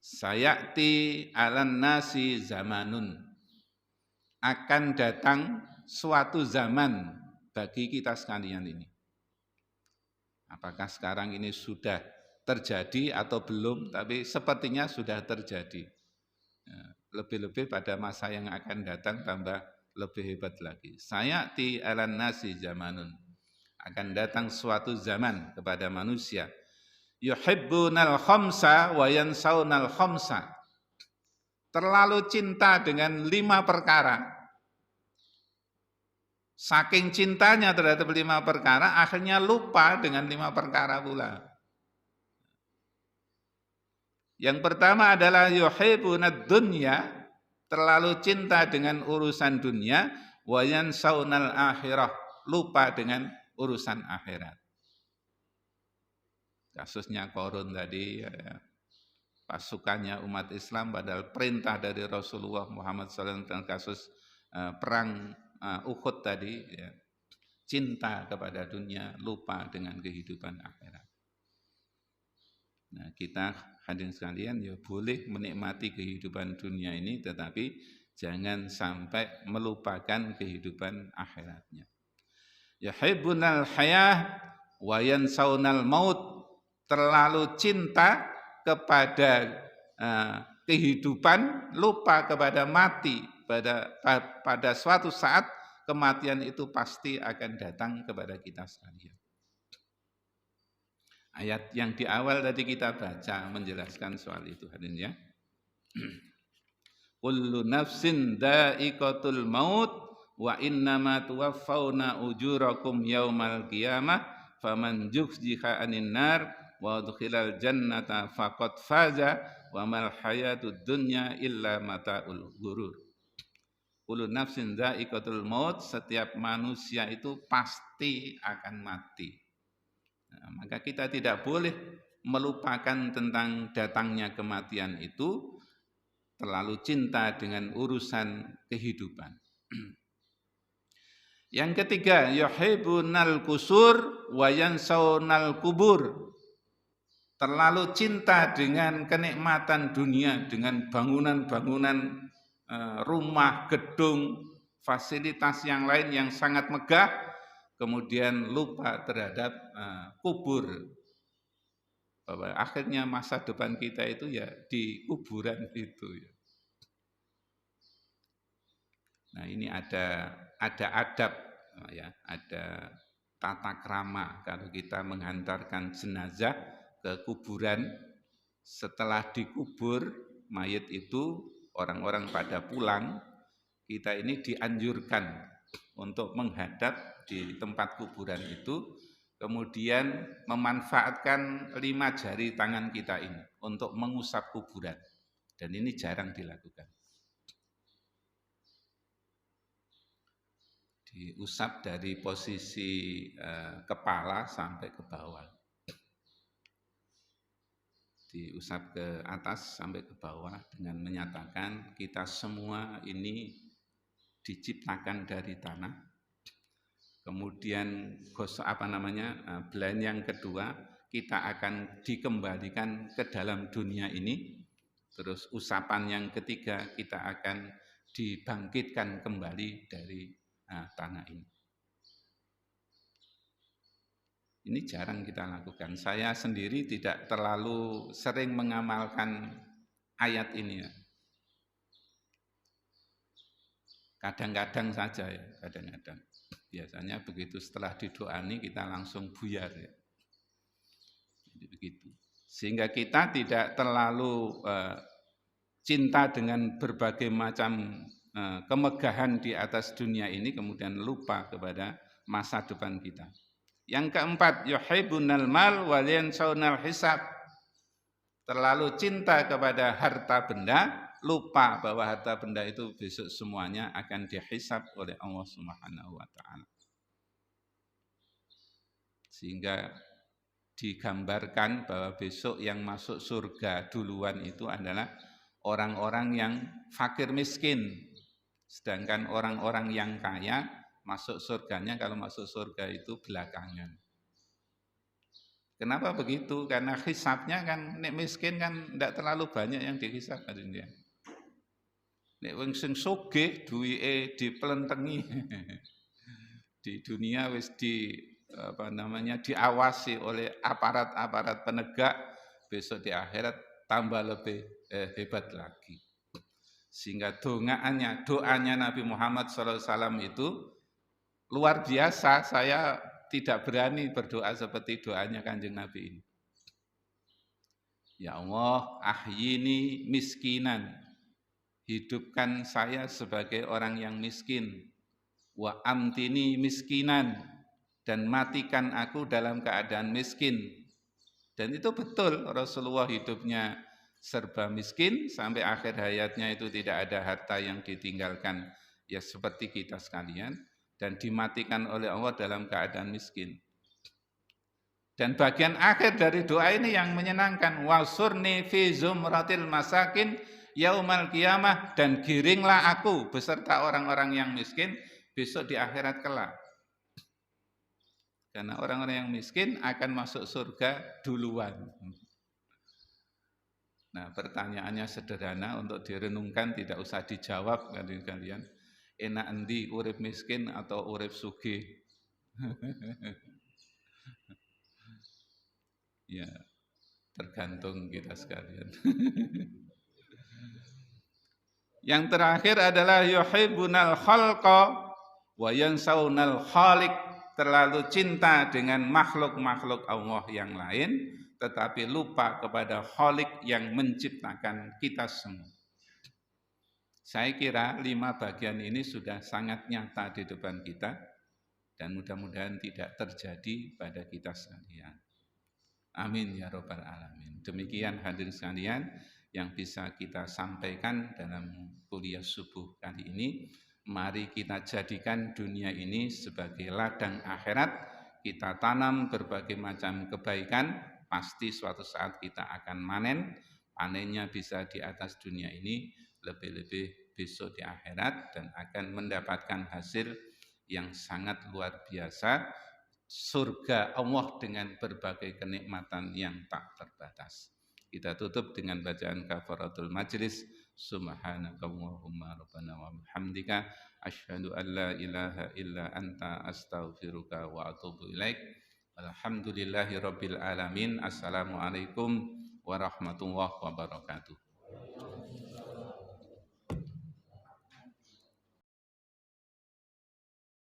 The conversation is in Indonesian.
sayati 'alan nasi zamanun, akan datang suatu zaman bagi kita sekalian ini. Apakah sekarang ini sudah terjadi atau belum, tapi sepertinya sudah terjadi. Lebih-lebih pada masa yang akan datang tambah lebih hebat lagi. Sayati 'alan nasi zamanun, akan datang suatu zaman kepada manusia. Yuhibbunal khamsa wa yansaunal khamsa. Terlalu cinta dengan 5 perkara. Saking cintanya terhadap 5 perkara, akhirnya lupa dengan 5 perkara pula. Yang pertama adalah yuhibbunad dunya, terlalu cinta dengan urusan dunia, wa yansaunal akhirah, lupa dengan urusan akhirat. Kasusnya Qarun tadi, pasukannya umat Islam, padahal perintah dari Rasulullah Muhammad SAW tentang kasus perang Uhud tadi, ya, cinta kepada dunia, lupa dengan kehidupan akhirat. Nah, kita hadirin sekalian ya boleh menikmati kehidupan dunia ini, tetapi jangan sampai melupakan kehidupan akhiratnya. Yuhibbunal hayah wa yansaunal maut, terlalu cinta kepada kehidupan, lupa kepada mati. Pada suatu saat kematian itu pasti akan datang kepada kita sekalian. Ayat yang di awal tadi kita baca menjelaskan soal itu, hadirin ya. Kullu nafsin dha'iqatul maut wa innama tuwaffawna ujurakum yaumal qiyamah faman zuhziha 'anil nar wa udkhilal jannata faqad faza wa mal hayatud dunya illa mataul ghurur. Kullu nafsin dha'iqatul maut, setiap manusia itu pasti akan mati. Nah, maka kita tidak boleh melupakan tentang datangnya kematian itu, terlalu cinta dengan urusan kehidupan. Yang ketiga, yuhibbunal qusur wa yansaunal kubur. Terlalu cinta dengan kenikmatan dunia, dengan bangunan-bangunan rumah, gedung, fasilitas yang lain yang sangat megah, kemudian lupa terhadap kubur. Bahwa akhirnya masa depan kita itu ya di kuburan itu. Nah, ini ada adab, ya, ada tata krama kalau kita menghantarkan jenazah ke kuburan. Setelah dikubur mayit itu, orang-orang pada pulang, kita ini dianjurkan untuk menghadap di tempat kuburan itu, kemudian memanfaatkan 5 jari tangan kita ini untuk mengusap kuburan. Dan ini jarang dilakukan. Diusap dari posisi kepala sampai ke bawah. Diusap ke atas sampai ke bawah dengan menyatakan kita semua ini diciptakan dari tanah. Kemudian belahan yang kedua, kita akan dikembalikan ke dalam dunia ini. Terus usapan yang ketiga, kita akan dibangkitkan kembali dari tanah ini. Ini jarang kita lakukan. Saya sendiri tidak terlalu sering mengamalkan ayat ini ya. Kadang-kadang saja ya, kadang-kadang. Biasanya begitu setelah didoani kita langsung buyar ya. Jadi begitu. Sehingga kita tidak terlalu cinta dengan berbagai macam kemegahan di atas dunia ini, kemudian lupa kepada masa depan kita. Yang keempat, yuhibbunal mal wa yansaunal hisab. Terlalu cinta kepada harta benda, lupa bahwa harta benda itu besok semuanya akan dihisab oleh Allah Subhanahu wa taala. Sehingga digambarkan bahwa besok yang masuk surga duluan itu adalah orang-orang yang fakir miskin. Sedangkan orang-orang yang kaya masuk surganya, kalau masuk surga itu belakangan. Kenapa begitu? Karena hisabnya kan nek miskin kan tidak terlalu banyak yang dihisab katanya. Nek wong sing sugih duwike diplentengi. Di dunia wis diawasi oleh aparat-aparat penegak, besok di akhirat tambah lebih hebat lagi. Sehingga doanya Nabi Muhammad SAW itu luar biasa. Saya tidak berani berdoa seperti doanya Kanjeng Nabi ini. Ya Allah, ahyini miskinan. Hidupkan saya sebagai orang yang miskin. Wa amtini miskinan, dan matikan aku dalam keadaan miskin. Dan itu betul, Rasulullah hidupnya serba miskin sampai akhir hayatnya itu tidak ada harta yang ditinggalkan, ya seperti kita sekalian, dan dimatikan oleh Allah dalam keadaan miskin. Dan bagian akhir dari doa ini yang menyenangkan, wasurni fi zumratil masakin yaumal qiyamah, dan giringlah aku beserta orang-orang yang miskin besok di akhirat kelak. Karena orang-orang yang miskin akan masuk surga duluan. Nah, pertanyaannya sederhana untuk direnungkan, tidak usah dijawab kalian. Enak endi urip miskin atau urip sugih? Ya, tergantung kita sekalian. Yang terakhir adalah yuhibbunal khalqa wa yansaunal khaliq, terlalu cinta dengan makhluk-makhluk Allah yang lain tetapi lupa kepada Khalik yang menciptakan kita semua. Saya kira 5 bagian ini sudah sangat nyata di depan kita dan mudah-mudahan tidak terjadi pada kita sekalian. Amin ya rabbal alamin. Demikian hadirin sekalian yang bisa kita sampaikan dalam kuliah subuh kali ini. Mari kita jadikan dunia ini sebagai ladang akhirat. Kita tanam berbagai macam kebaikan. Pasti suatu saat kita akan manen, panennya bisa di atas dunia ini, lebih-lebih besok di akhirat, dan akan mendapatkan hasil yang sangat luar biasa, surga Allah dengan berbagai kenikmatan yang tak terbatas. Kita tutup dengan bacaan kafaratul majlis. Subhanakallahumma rabbana wa bihamdika asyhadu an la ilaha illa anta astaghfiruka wa atubu ilaik. Alhamdulillahi rabbil alamin. Assalamualaikum warahmatullahi wabarakatuh.